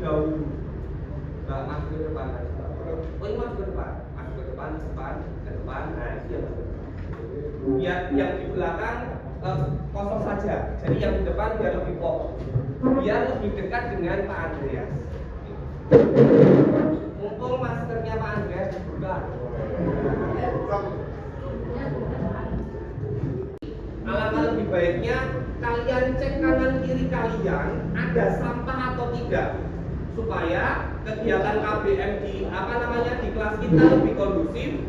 dahulu. Nggak maju ke depan aja. Oh ini maju ke depan, depan. Nah itu yang maju. Biar yang di belakang kosong saja. Jadi yang di depan biar lebih fokus. Biar lebih dekat dengan Pak Andreas. Mumpung maskernya Pak Andreas dibuka. Alangkah lebih baiknya kalian cek kanan kiri kalian ada sampah atau tidak, supaya kegiatan KBM di di kelas kita lebih kondusif,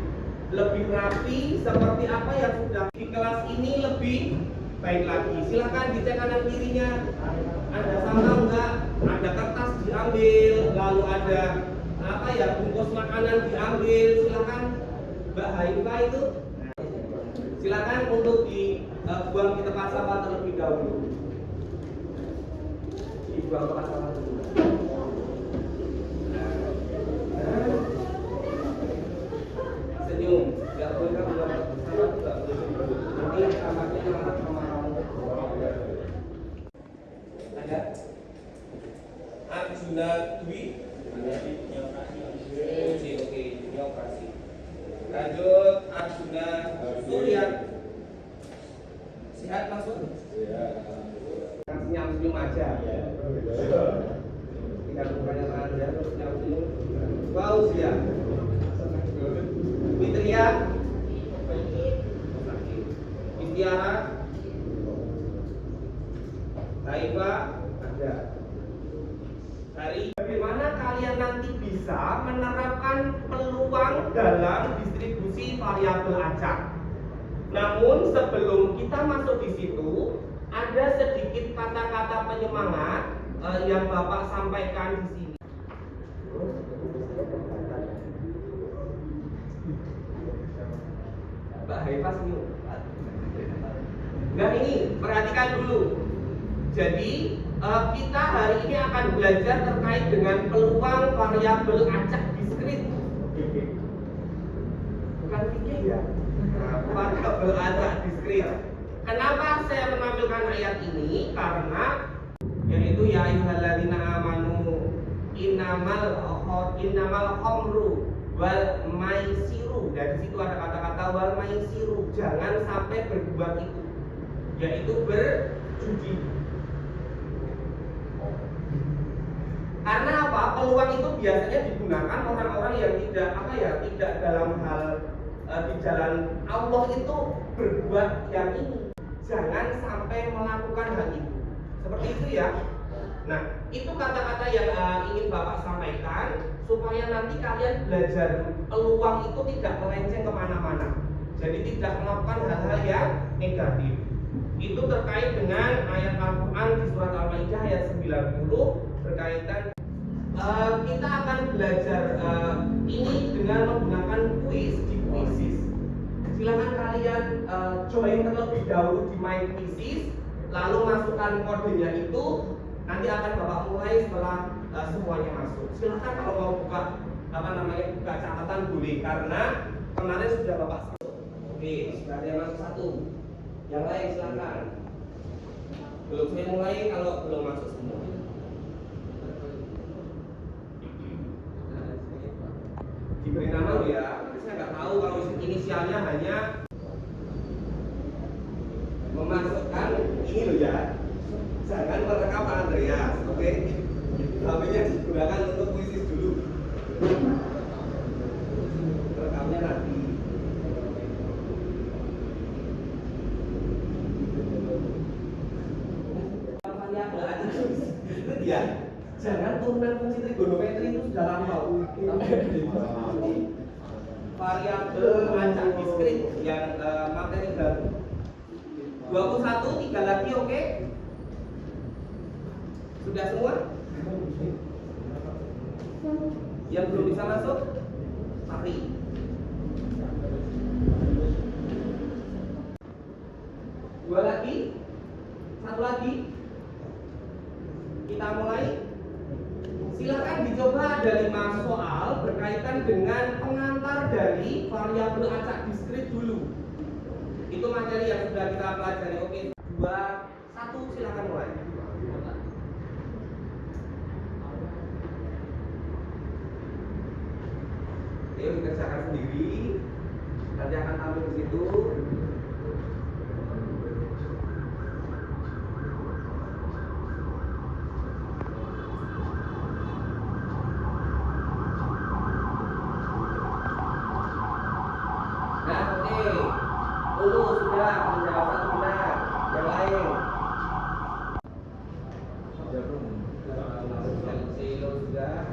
lebih rapi seperti apa yang sudah di kelas ini lebih baik lagi. Silakan dicek kanan kirinya, ada sampah enggak, ada kertas diambil, lalu ada bungkus makanan diambil. Silakan Mbak Haifa itu, silakan untuk dibuang di tempat sampah terlebih dahulu. Dibuang ke tempat sampah dulu. Senyum, nggak boleh kan buang sampah juga. Nanti sampahnya malah sama kamu. Ada? Arjuna Dwi. Oke, ini operasi. Lanjut Arjuna Surya. Sehat maksud? Sehat. Senyum aja. Tinggal bukanya tangan dia terus senyum. Fauzia. Fitria. Istiara. Taifa ada. Hari bagaimana kalian nanti bisa menerapkan peluang dalam distribusi variabel acak. Namun sebelum kita masuk di situ, ada sedikit kata-kata penyemangat yang Bapak sampaikan di sini. Mbak Haifa senyum. Nah ini perhatikan dulu. Jadi kita hari ini akan belajar terkait dengan peluang variabel acak diskrit. Bukan fikih ya. Variabel acak diskrit. Kenapa saya menampilkan ayat ini? Karena yaitu ya ayyuhalladzina amanu innamal khamru wal maisiru. Dari situ ada kata-kata wal maisiru. Jangan sampai berbuat itu, yaitu berjudi. Karena apa? Peluang itu biasanya digunakan orang-orang yang tidak dalam hal di jalan Allah itu berbuat yang ini. Jangan sampai melakukan hal itu. Seperti itu ya. Nah, itu kata-kata yang ingin Bapak sampaikan supaya nanti kalian belajar peluang itu tidak melenceng kemana-mana. Jadi tidak melakukan hal-hal yang negatif. Itu terkait dengan ayat Al-Quran di surat Al-Maidah ayat 90 berkaitan. Kita akan belajar ini dengan menggunakan kuis di Quizzes. Silakan kalian join terlebih dahulu di My Quizzes, lalu masukkan kodenya itu. Nanti akan Bapak mulai setelah semuanya masuk. Silakan kalau mau buka buka catatan boleh, karena kemarin sudah Bapak masuk. Oke, sudah ada yang masuk satu. Yang lain silakan. Belum saya mulai kalau belum masuk semua. Diberi nama lo ya, saya nggak tahu kalau inisialnya hanya memasukkan ini lo ya. Jangan merekam Pak Andreas, oke? HP-nya digunakan untuk kuisis dulu. Rekamnya nanti. Ya, jangan turunan fungsi trigonometri itu sudah lama. Variabel acak diskrit yang materi baru. 21, 3 lagi, oke? Sudah semua? Yang belum bisa masuk, mari. Dua lagi, satu lagi. Kita mulai. Silakan dicoba ada 5 soal berkaitan dengan pengantar dari variabel acak diskrit dulu. Itu materi yang sudah kita pelajari. Oke, 2, 1, silakan mulai. Ayo dikerjakan sendiri. Nanti akan tampil di situ. Nah, oke. Dulu sudah menjawab satu benar. Yang lain. Sudah.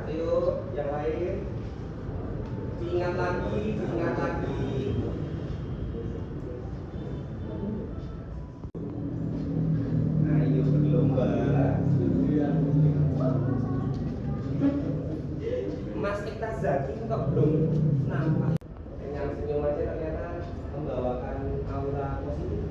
Ayo, yang lain. Diingat lagi, diingat lagi. Ayo berlomba. Mas Ikta Zaki kok belum nampak. Dengan senyum aja ternyata membawakan aura positif.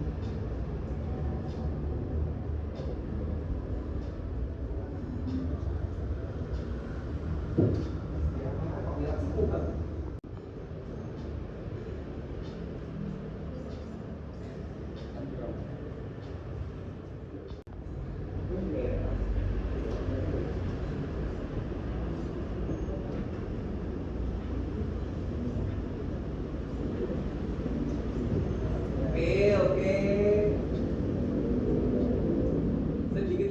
Oke. Sedikit.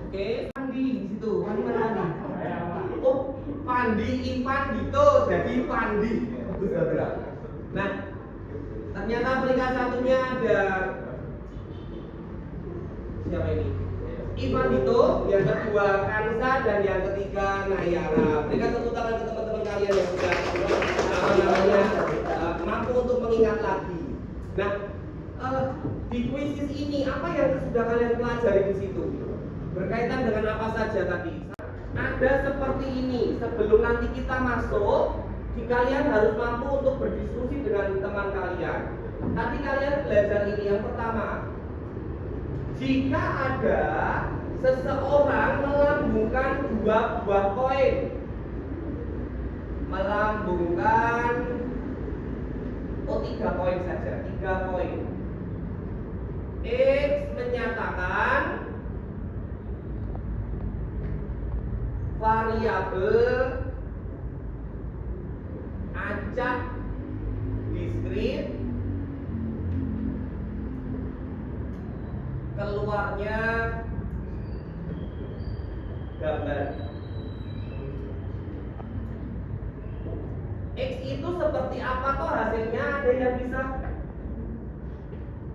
Oke, Pandi di situ. Pandi mana Pandi? Oh, Pandi Ivan Dito jadi Pandi. Nah, ternyata peringkat satunya ada siapa ini? Ivan Dito, yang kedua Kansa, dan yang ketiga Nayara. Berikan tepuk tangan ke teman-teman kalian yang sudah mampu untuk mengingat lagi. Nah, di kuisis ini apa yang sudah kalian pelajari di situ? Berkaitan dengan apa saja tadi? Ada seperti ini. Sebelum nanti kita masuk, kalian harus mampu untuk berdiskusi dengan teman kalian. Tadi kalian belajar ini yang pertama. Jika ada seseorang melambungkan 2 buah koin, melambungkan 3 koin saja, 3 koin. X menyatakan variabel acak diskrit keluarnya gambar. X itu seperti apa toh hasilnya? Ada yang bisa?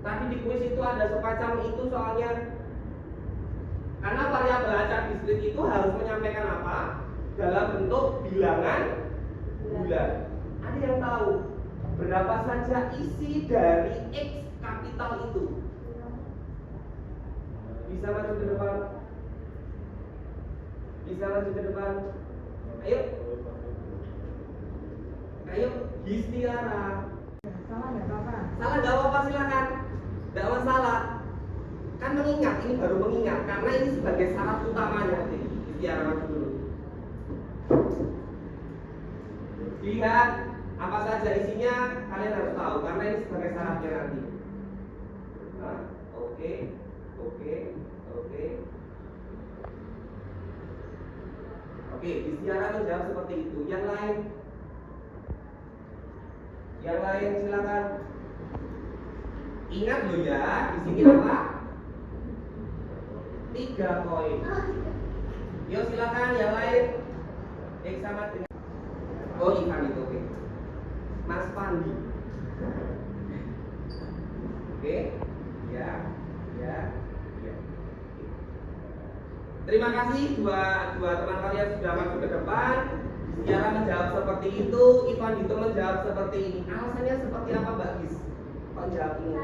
Tadi di kuis itu ada semacam itu soalnya. Karena variabel acak diskrit itu harus menyampaikan apa? Dalam bentuk bilangan bulan. Ada yang tahu berapa saja isi dari X kapital itu? Bisa maju ke depan. Bisa maju ke depan. Ayo. Ayo, Gistiara. Salah nggak apa-apa. Salah nggak apa-apa, silakan. Nggak masalah. Kan mengingat, ini baru mengingat karena ini sebagai syarat utamanya. Gistiara maju dulu. Lihat apa saja isinya, kalian harus tahu karena ini sebagai syaratnya nanti. Nah, oke. Oke, Gistiara menjawab seperti itu. Yang lain silakan. Ingat loh ya, di sini apa? 3 koin. Yuk silakan yang lain. X sama dengan Ivan itu oke. Mas Pandi. Oke. Ya. Terima kasih dua teman kalian sudah maju ke depan. Gistiara menjawab seperti itu, Ivan Dito menjawab seperti ini. Alasannya seperti apa, Mbak Gis? Kok jawab ini?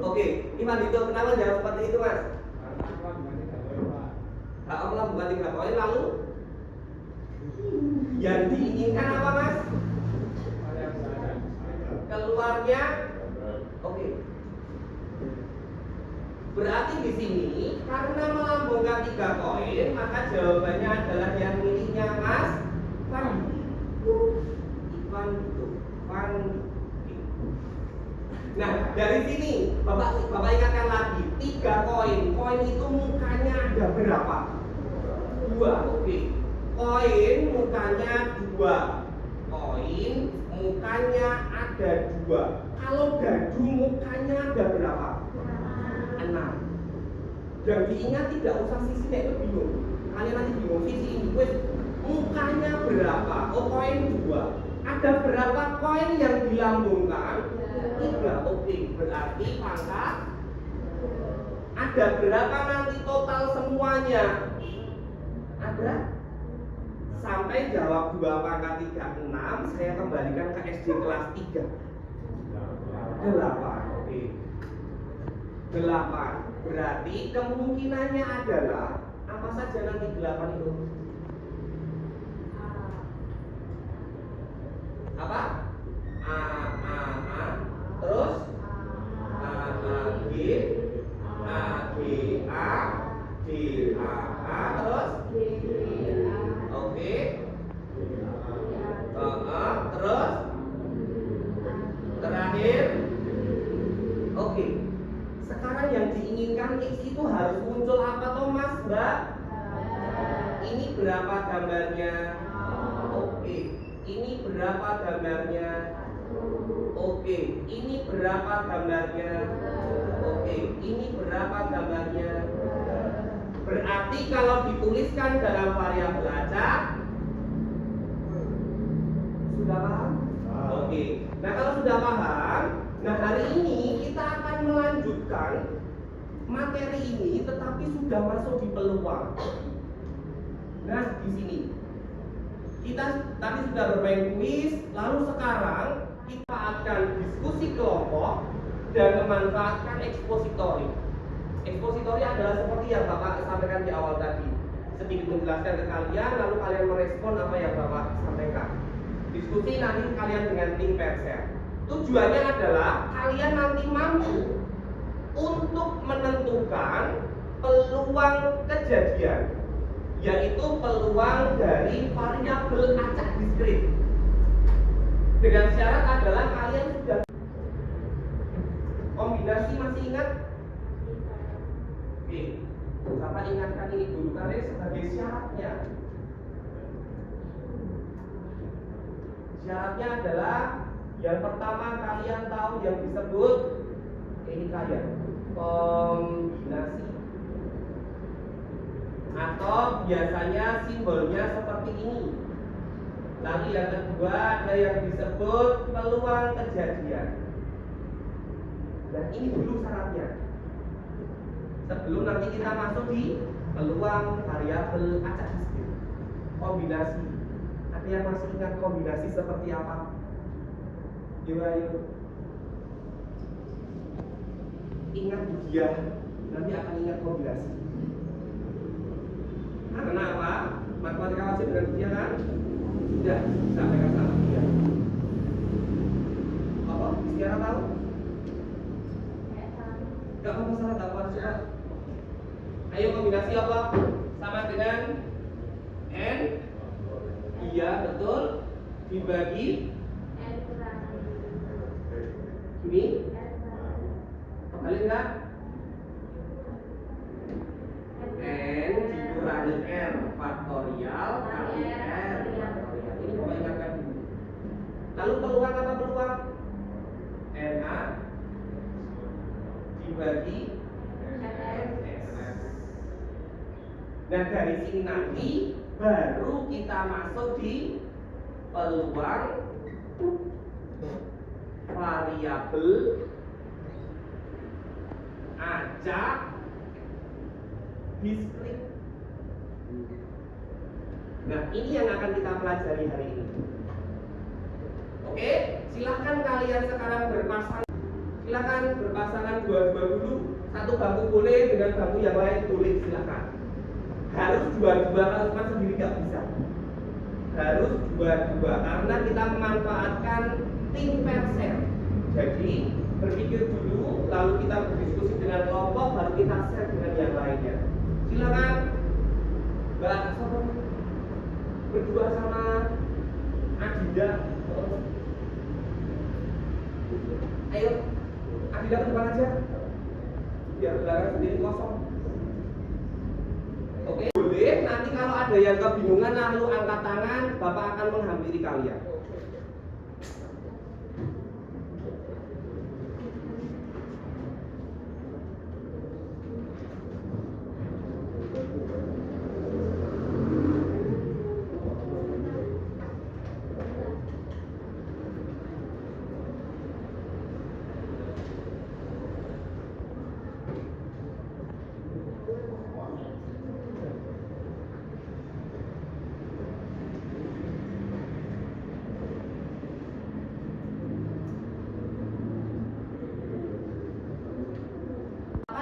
Oke. Ivan Dito kenapa jawab seperti itu, Mas? Allah bukan 3 koin lalu yang diinginkan apa, Mas? Keluarnya oke. Berarti di sini karena melambungkan 3 koin, maka jawabannya adalah yang miliknya Mas Van itu Van. Nah, dari sini Bapak ingatkan lagi 3 koin. Koin itu mukanya ada berapa? 2. Oke. Koin mukanya 2. Koin mukanya ada 2. Kalau dadu mukanya ada berapa? 6. Dan diingat tidak usah sisi itu bingung. Kalian nanti bingung sisi ini mukanya berapa? Oh, koin 2. Ada berapa koin yang dilambungkan? 3. Oke, berarti pangkat. Ada berapa nanti total semuanya? Ada? Sampai jawab 2 pangkat 3 6. Saya kembalikan ke SD kelas 3. 8. Oke. 8. Berarti kemungkinannya adalah apa saja nanti 8 itu? Apa? A, terus A, G, A, G, A, D, A, terus oke. Terus terakhir oke. Sekarang yang diinginkan X itu harus muncul apa toh Mas, Mbak? Ini berapa gambarnya? Oke. Ini berapa gambarnya? Oke. Ini berapa gambarnya? Oke. Ini berapa gambarnya? Berarti kalau dituliskan dalam variabel acak, sudah paham? Oke. Nah, kalau sudah paham, nah hari ini kita akan melanjutkan materi ini, tetapi sudah masuk di peluang. Nah, di sini kita tadi sudah bermain kuis, lalu sekarang kita akan diskusi kelompok dan memanfaatkan ekspositori. Ekspositori adalah seperti yang Bapak sampaikan di awal tadi, sedikit menjelaskan ke kalian, lalu kalian merespon apa yang Bapak sampaikan. Diskusi nanti kalian dengan tim Perser. Tujuannya adalah kalian nanti mampu untuk menentukan peluang kejadian, yaitu peluang dari variabel acak diskrit. Dengan syarat adalah kalian sudah kombinasi, masih ingat? Oke, Bapak ingatkan ini dulu karena sebagai syaratnya. Syaratnya adalah yang pertama kalian tahu yang disebut ini kalian kombinasi, atau biasanya simbolnya seperti ini. Lalu yang kedua ada yang disebut peluang kejadian. Dan ini dulu syaratnya. Sebelum nanti kita masuk di peluang variabel acak diskrit. Kombinasi. Ada yang masih ingat kombinasi seperti apa? Yuk ayo. Ingat dia, nanti akan ingat kombinasi. Karena apa? Matematika wajib dengan dia kan? Sudah sampaikan sama dia. Apa? Istiara tahu? Gak apa masalah, gak apa coba. Ayo kombinasi apa? Sama dengan N. Iya betul. Dibagi ini. Kembali enggak? N dikurangi R faktorial kali R faktorial. Ini Bapak ingatkan dulu. Lalu peluang apa peluang? NA dibagi NS. Nah dari sini nanti baru kita masuk di peluang variabel acak diskrit. Nah ini yang akan kita pelajari hari ini. Oke, silahkan kalian sekarang berpasangan. Silahkan berpasangan dua-dua dulu. Satu bangku boleh, dengan bangku yang lain boleh, silahkan. Harus dua-dua, kalau cuma sendiri nggak bisa. Harus dua-dua karena kita memanfaatkan tim Perser. Jadi berpikir dulu, lalu kita berdiskusi dengan kelompok, baru kita share dengan yang lainnya. Silakan Mbak, berdua sama Adinda. Ayo, Adinda ke depan aja. Biar belakang sendiri kosong. Oke, boleh. Nanti kalau ada yang kebingungan lalu angkat tangan, Bapak akan menghampiri kalian.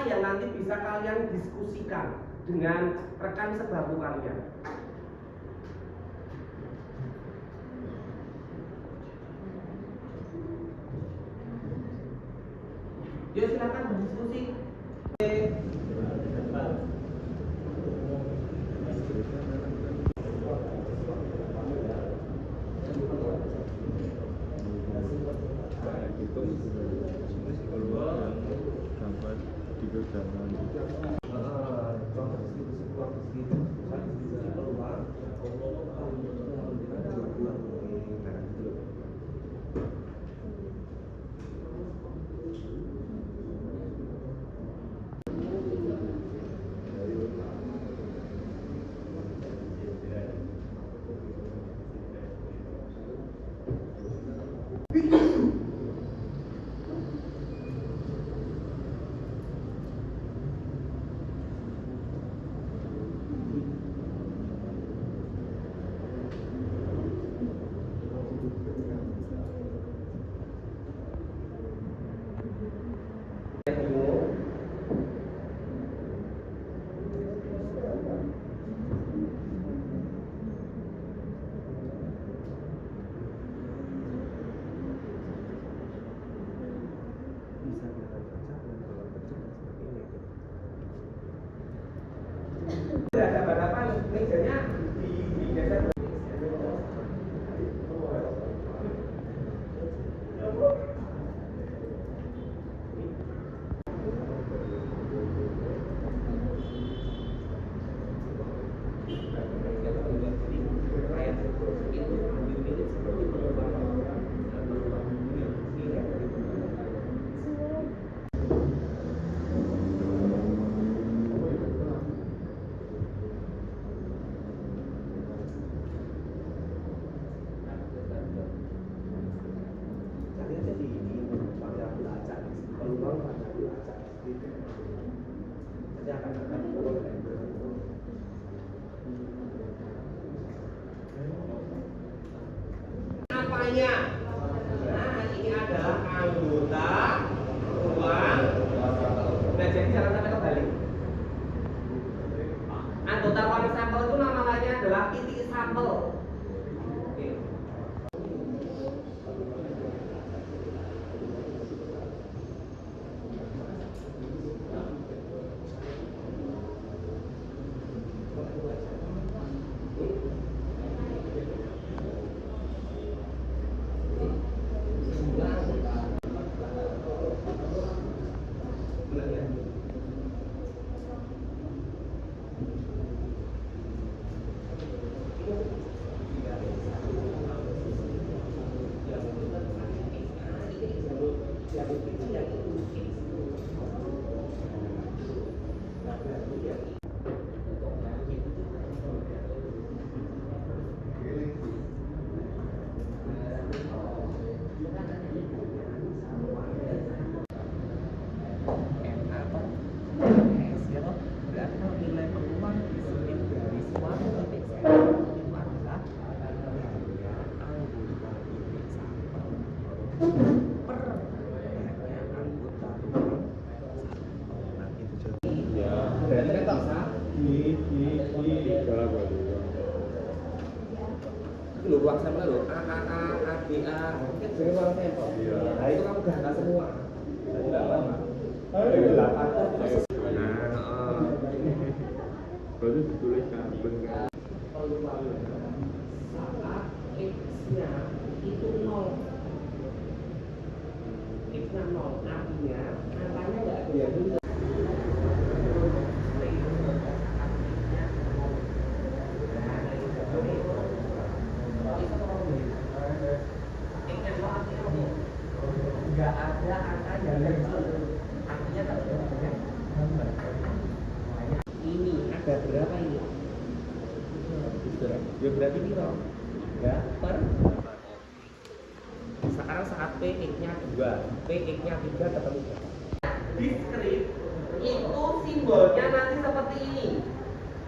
Yang nanti bisa kalian diskusikan dengan rekan sebangku kalian. Yuk silakan berdiskusi. Ada hadapan mejanya digeser. Apanya? Nah, ini adalah anggota ruang. Nah, jadi jangan sampai kebalik. Anggota ruang sampel itu nama lainnya adalah titik sampel. Oke. Itu loh ruang sampel loh, A, B, A, kan sebenarnya ruang sampel. Nah itu kamu ganda semua. Tidak lama. Berarti ditulis kabel kan? Saat X-nya itu 0. X-nya 0, artinya angkanya nggak ada yang benar. Nggak ada angka yang benar, artinya tak ada banyak gambar. Ini ada berapa ini? Ya berarti ini loh, nggak per. Sekarang saat PX-nya 2, PX-nya 3 ketemu. Diskrit itu simbolnya nanti seperti ini.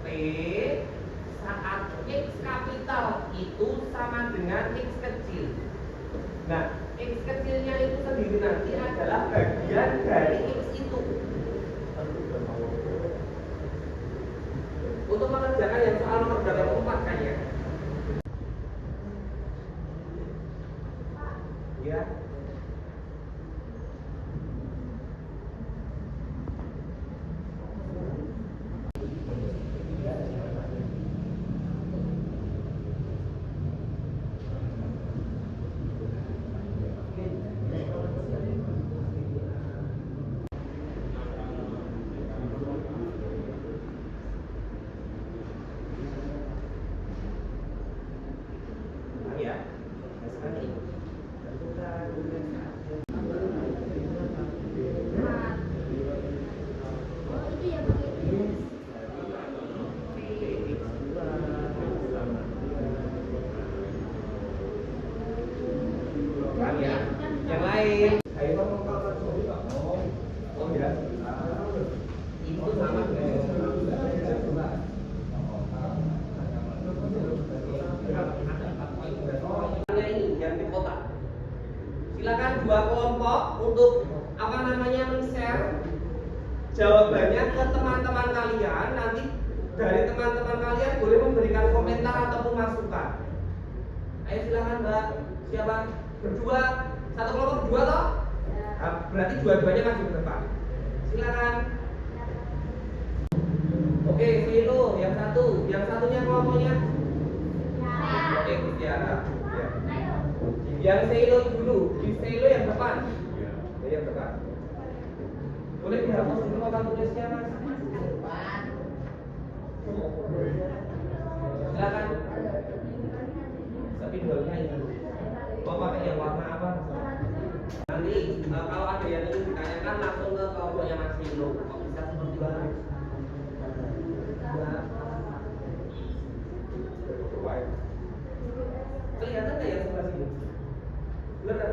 P saat X kapital itu sama dengan X kecil. Nah, X kecilnya itu sendiri nanti adalah bagian dari X itu. Untuk mengerjakan yang soal nomor berapa 4 kan ya? Ya. Yang lain itu sama ini yang di kotak. Silakan dua kelompok untuk apa namanya men-share jawabannya ke teman-teman kalian. Nanti dari teman-teman kalian boleh memberikan komentar ataupun masukan. Ayo silakan Mbak. Siapa? Berdua, satu kelompok berdua toh? Nah, berarti dua-duanya maju ke depan. Silakan. Oke, Vino yang satunya kelompoknya. Oke, Tiara. Ya. Yang Selo dulu, di Selo yang depan. Ya, yang depan. Boleh dihapus dulu papan tulisnya, Mas. Silakan. Spidolnya ini. Mau pakai yang warna apa? Nanti kalau ada yang ingin ditanyakan langsung ke kelompoknya Mas Vino. Kok bisa seperti apa? Kelihatan nggak yang sebelah sini? Benar.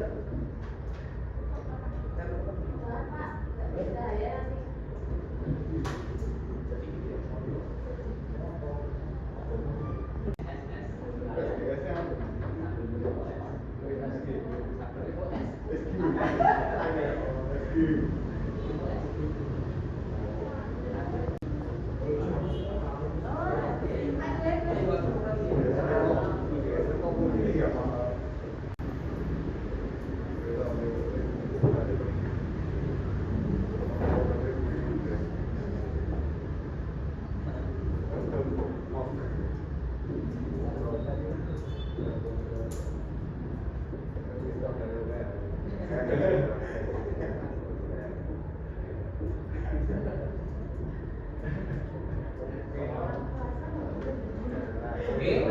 Oke,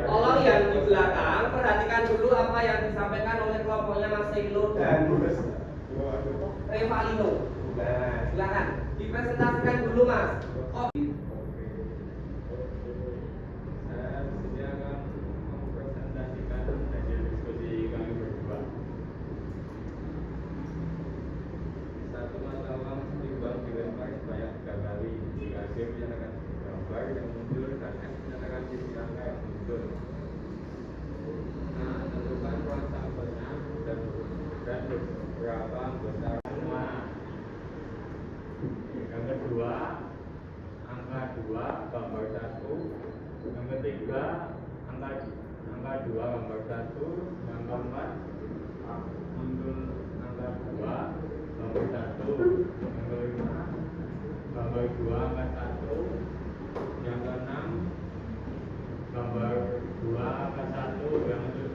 tolong yang di belakang perhatikan dulu apa yang disampaikan oleh kelompoknya Mas Selo dan Revalino. Nah, silakan dipresentasikan dulu Mas. Oh. Saya disini akan mempresentasikan hasil diskusi kami berdua. Satu mata uang setimbang dilempar sebanyak 3 kali. Jika D menyatakan gambar yang muncul dan S menyatakan sisi angka yang muncul. Nah, tentukan ruang sampelnya dan beberapa besar semua. Yang kedua, angka 2 gambar 1. Yang ketiga, angka 2 gambar 1. Yang keempat, muncul angka 2 gambar 1. Yang kelima, gambar 2 angka 1. Yang keenam, gambar 2 angka 1 yang muncul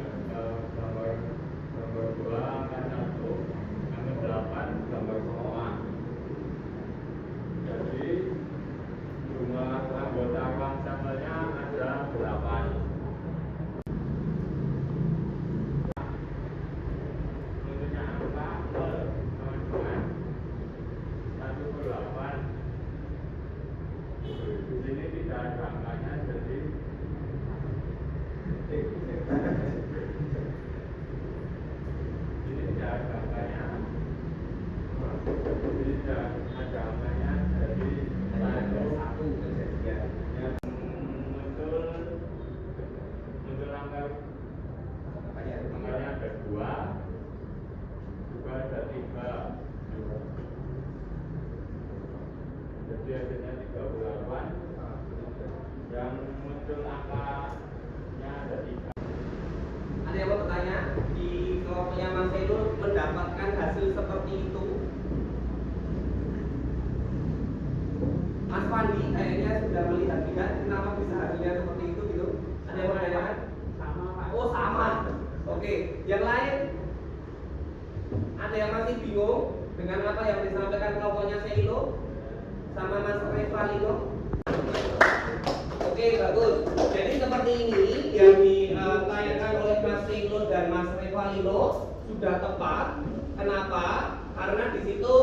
muncul angkanya ada 3. Ada yang mau bertanya? Di kelompoknya Mas Elo mendapatkan hasil seperti itu? Mas Fandi kayaknya sudah melihat juga kenapa bisa hasilnya seperti itu gitu. Ada yang mau bertanya? Sama Pak. Oh sama. Oke, yang lain? Ada yang masih bingung dengan apa yang disampaikan kelompoknya Seilo sama Mas Revalino? Oke, bagus. Jadi seperti ini yang ditanyakan oleh Mas Seilo dan Mas Revalino sudah tepat. Kenapa? Karena di situ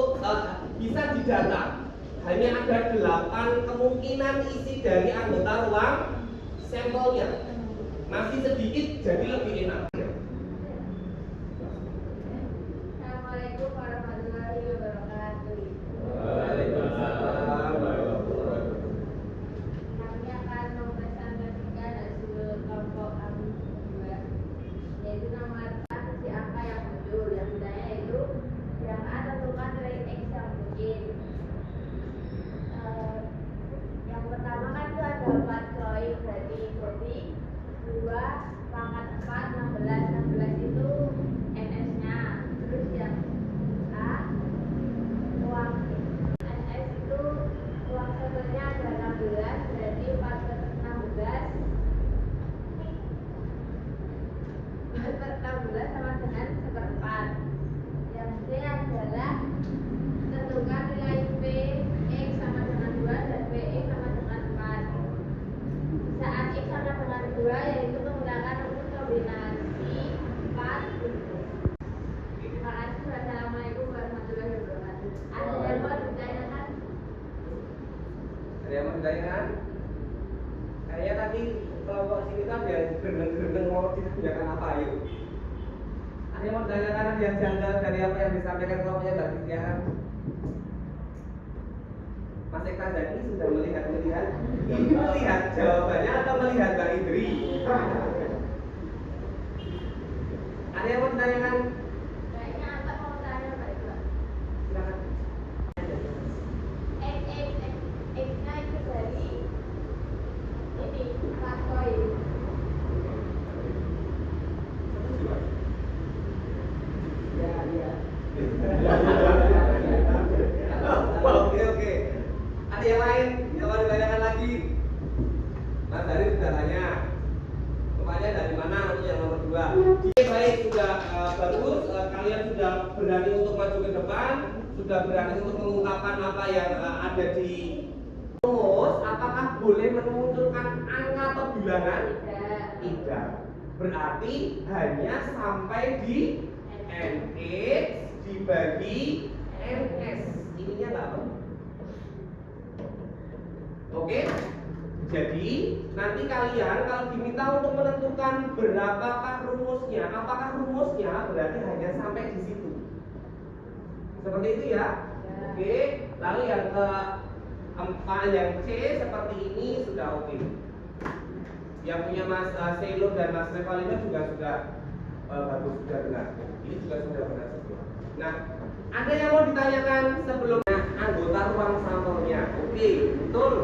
bisa didata. Hanya ada 8 kemungkinan isi dari anggota ruang sampelnya. Masih sedikit, jadi lebih enak. Assalamualaikum warahmatullahi wabarakatuh. Waalaikumsalam warahmatullahi wabarakatuh. Kami akan mempresentasikan hasil kelompok kami berdua, yaitu nomor 4 si angka yang muncul. Yang ditanya yaitu yang A tentukan nilai X yang mungkin. Yang pertama kan itu ada 4 koin, berarti 2 pangkat 4 16 itu NS-nya. Terus yang A uang NS itu uang sebenarnya ada 16, berarti 4 per 16 sama dengan 1/4. Yang C adalah tentukan nilai P X sama dengan 2 dan PX sama dengan 4. Saat X sama dengan 2 yaitu menggunakan rumus kombinasi 4 rumus. Terima kasih. Wassalamualaikum warahmatullahi wabarakatuh. Ada yang mau ditanyakan? Ada yang mau ditanyakan? Kayaknya tadi kelompok sini kan yang gereng-gereng mau ditanyakan apa yuk? Ada yang mau ditanyakan? Ada yang janggal dari apa yang disampaikan kelompoknya tadi sekarang? Mas Eka Zaki sudah melihat jawabannya atau melihat Mbak Indri? Ada yang mau ditanyakan? Kayaknya Anta mau tanya Pak Iqbal. Silakan. X-nya itu dari ini 4 koin. Ya. Oke. Ada yang lain yang mau ditanyakan lagi? Mas Dari sudah tanya. Rupanya dari mana untuk yang nomor 2? Oke, baik, sudah bagus. Kalian sudah berani untuk maju ke depan, sudah berani untuk mengungkapkan apa yang ada di rumus. Apakah boleh memunculkan angka atau bilangan? Tidak. Berarti hanya sampai di NX dibagi NS. Ininya nggak apa? Oke. Jadi nanti kalian kalau diminta untuk menentukan berapakah rumusnya, apakah rumusnya berarti hanya sampai di situ. Seperti itu ya. Oke. Lalu yang keempat, yang C seperti ini sudah oke. Yang punya Mas Seilo dan Mas Revalino juga sudah bagus, sudah benar. Ini juga sudah benar semua. Nah, ada yang mau ditanyakan sebelumnya anggota ruang sampelnya? Oke, betul.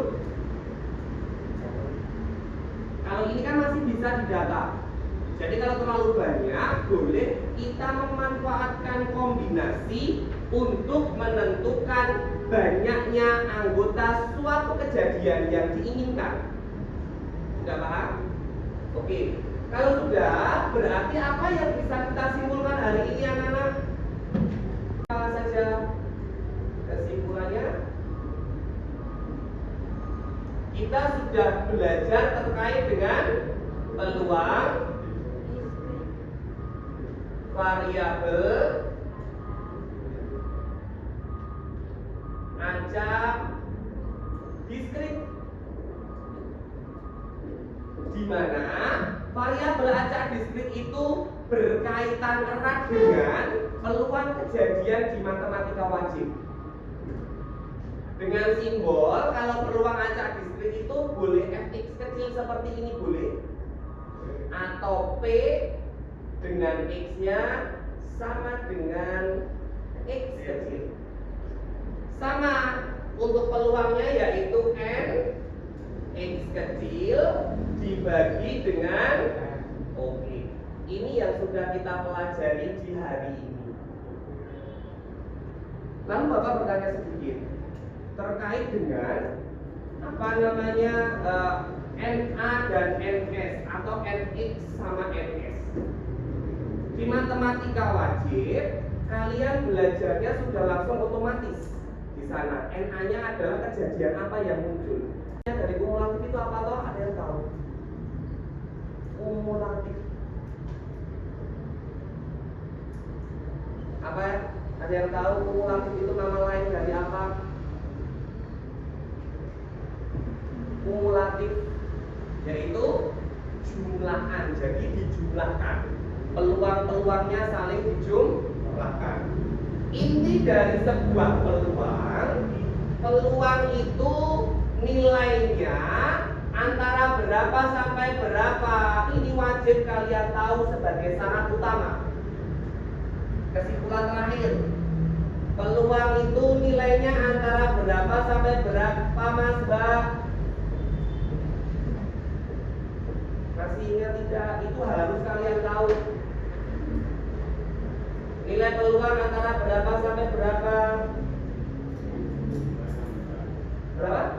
Kalau ini kan masih bisa didata. Jadi kalau terlalu banyak, boleh kita memanfaatkan kombinasi untuk menentukan banyaknya anggota suatu kejadian yang diinginkan. Sudah paham? Oke. Kalau sudah, berarti apa yang bisa kita simpulkan hari ini anak-anak? Apa saja kesimpulannya? Kita sudah belajar terkait dengan peluang, variabel, acak, diskrit, di mana variabel acak diskrit itu berkaitan erat dengan peluang kejadian di matematika wajib. Dengan simbol, kalau peluang acak diskrit itu boleh fx kecil seperti ini boleh, atau p dengan x-nya sama dengan x kecil. Sama untuk peluangnya yaitu n x kecil dibagi dengan oke. Ini yang sudah kita pelajari di hari ini. Lalu Bapak bertanya sedikit terkait dengan apa namanya NA dan NS atau NX sama NS. Di matematika wajib kalian belajarnya sudah langsung otomatis di sana. NA-nya adalah kejadian apa yang muncul. Dari kumulatif itu apa toh? Ada yang tahu? Kumulatif. Apa ya? Ada yang tahu kumulatif itu nama lain dari apa? Kumulatif yaitu jumlahan, jadi dijumlahkan. Peluang-peluangnya saling dijumlahkan. Inti dari sebuah peluang itu nilainya antara berapa sampai berapa. Ini wajib kalian tahu sebagai syarat utama. Kesimpulan terakhir, peluang itu nilainya antara berapa sampai berapa, Mas Mbak? Masih ingat tidak? Itu harus kalian tahu. Nilai peluang antara berapa sampai berapa? Berapa?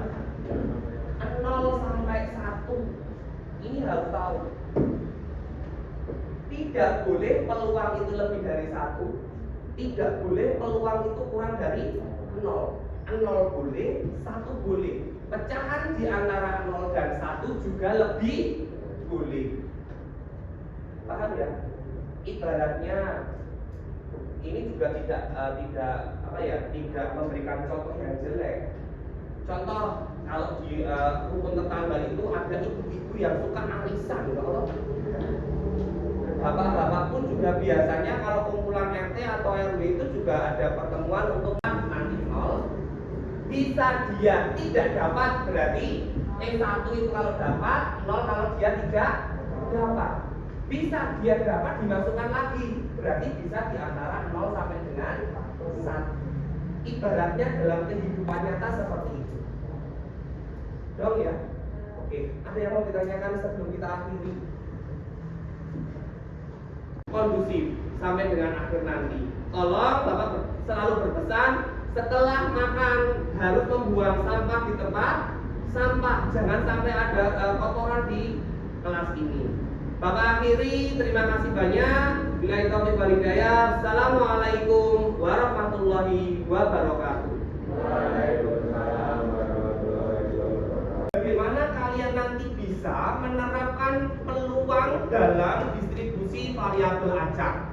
0 sampai 1. Ini harus tahu. Tidak boleh peluang itu lebih dari 1. Tidak boleh peluang itu kurang dari 0. 0 boleh, 1 boleh. Pecahan di antara 0 dan 1 juga lebih boleh. Paham ya? Ibaratnya ini juga tidak memberikan contoh yang jelek. Contoh kalau di rukun tetangga itu ada ibu-ibu yang suka arisan, kalau bapak-bapak pun juga biasanya kalau kumpulan RT atau RW itu juga ada pertemuan untuk nanti 0. Bisa dia tidak dapat berarti 1 itu kalau dapat, 0 kalau dia tidak dapat. Bisa dia dapat dimasukkan lagi, berarti bisa di antara 0 sampai dengan 1. Ibaratnya dalam kehidupan nyata seperti itu. Dong ya? Oke, ada yang mau ditanyakan sebelum kita akhiri? Kondusif sampai dengan akhir nanti. Tolong Bapak selalu berpesan, setelah makan harus membuang sampah di tempat sampah. Jangan sampai ada kotoran di kelas ini. Bapak akhiri, terima kasih banyak. Billahi taufiq wal hidayah. Assalamualaikum warahmatullahi wabarakatuh. Waalaikumsalam warahmatullahi wabarakatuh. Bagaimana kalian nanti bisa menerapkan peluang dalam distribusi variabel acak?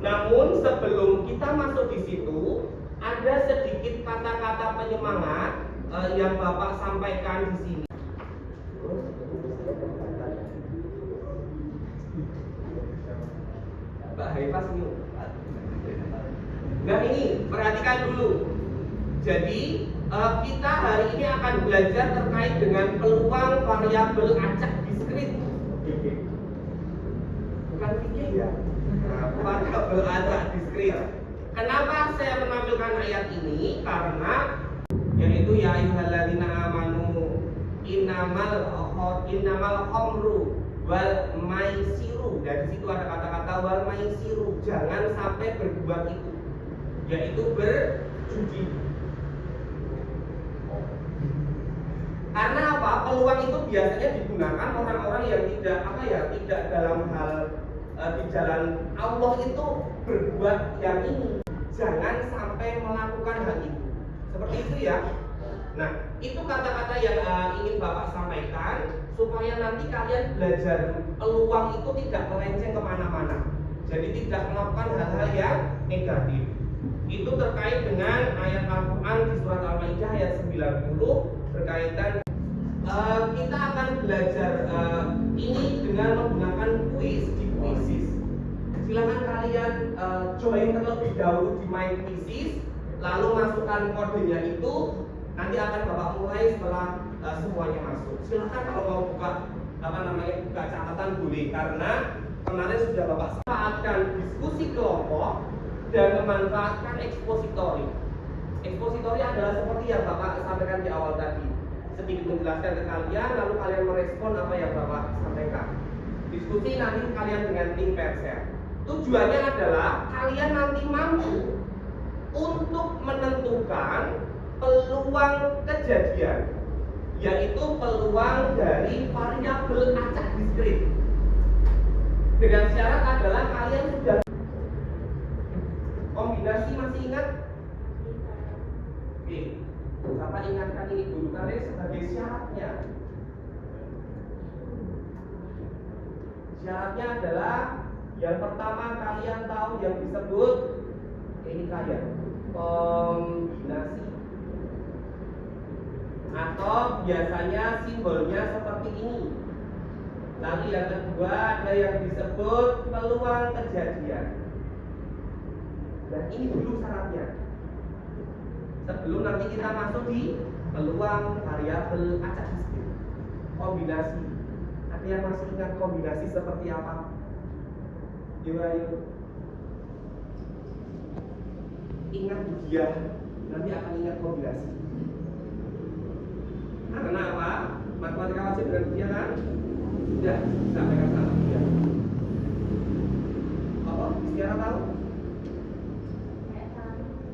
Namun sebelum kita masuk di situ, ada sedikit kata-kata penyemangat yang Bapak sampaikan di sini. Mbak Haifah senyum. Nah ini perhatikan dulu. Jadi kita hari ini akan belajar terkait dengan peluang variabel acak diskrit. Bukan fikih ya. Variabel acak diskrit. Kenapa saya menampilkan ayat ini? Karena yaitu ya ayyuhalladzina amanu innamal khamru wal maisiru. Dari situ ada kata-kata wal maisiru. Jangan sampai berbuat itu, yaitu berjudi. Karena apa? Peluang itu biasanya digunakan orang-orang yang tidak dalam hal di jalan Allah itu berbuat yang ini. Jangan sampai melakukan hal itu. Seperti itu ya. Nah, itu kata-kata yang ingin Bapak sampaikan supaya nanti kalian belajar peluang itu tidak melenceng kemana-mana. Jadi tidak melakukan hal-hal yang negatif. Itu terkait dengan ayat Al-Quran di surat Al-Maidah ayat 90 berkaitan. Kita akan belajar ini dengan menggunakan kuis di Quizizz. Silakan kalian join terlebih dahulu di My Quizizz, lalu masukkan kodenya itu. Nanti akan Bapak mulai setelah semuanya masuk. Silakan kalau mau buka buka catatan boleh, karena kemarin sudah Bapak manfaatkan diskusi kelompok dan memanfaatkan ekspositori. Ekspositori adalah seperti yang Bapak sampaikan di awal tadi. Sedikit menjelaskan ke kalian, lalu kalian merespon apa yang Bapak nanti kalian dengan tim Persel. Tujuannya adalah kalian nanti mampu untuk menentukan peluang kejadian, yaitu peluang dari variabel acak diskrit. Dengan syarat adalah kalian sudah kombinasi, masih ingat? Oke, Bapak ingatkan ini dulu karena sebagai syaratnya. Syaratnya adalah yang pertama kalian tahu yang disebut ini kayak kombinasi, atau biasanya simbolnya seperti ini. Lalu yang kedua ada yang disebut peluang kejadian. Dan ini dulu syaratnya. Sebelum nanti kita masuk di peluang variabel acak diskrit. Kombinasi. Ada yang masih ingat kombinasi seperti apa? Yuk ayo. Ingat dia, nanti akan ingat kombinasi. Karena apa? Matematika wajib dengan dia kan? Sudah, sampaikan sama dia. Apa? Istiara tahu?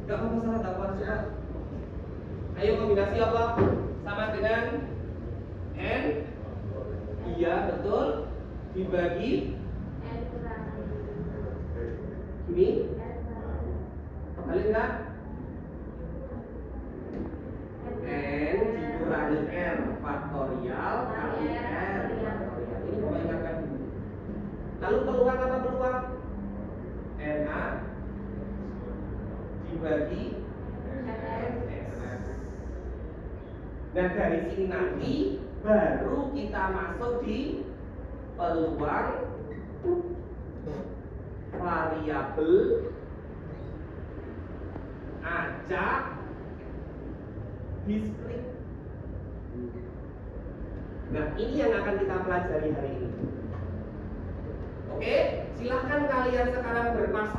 Gak apa-apa, salah tak apa. Ayo kombinasi apa? Sama dengan N. Iya, betul. Dibagi ini kembali enggak? N dikurangi R faktorial kali R faktorial. Ini Bapak ingatkan dulu. Lalu peluang apa peluang? NA dibagi NS. Nah dari sini nanti baru kita masuk di peluang variabel acak diskrit. Nah ini yang akan kita pelajari hari ini. Oke, silahkan kalian sekarang berpasang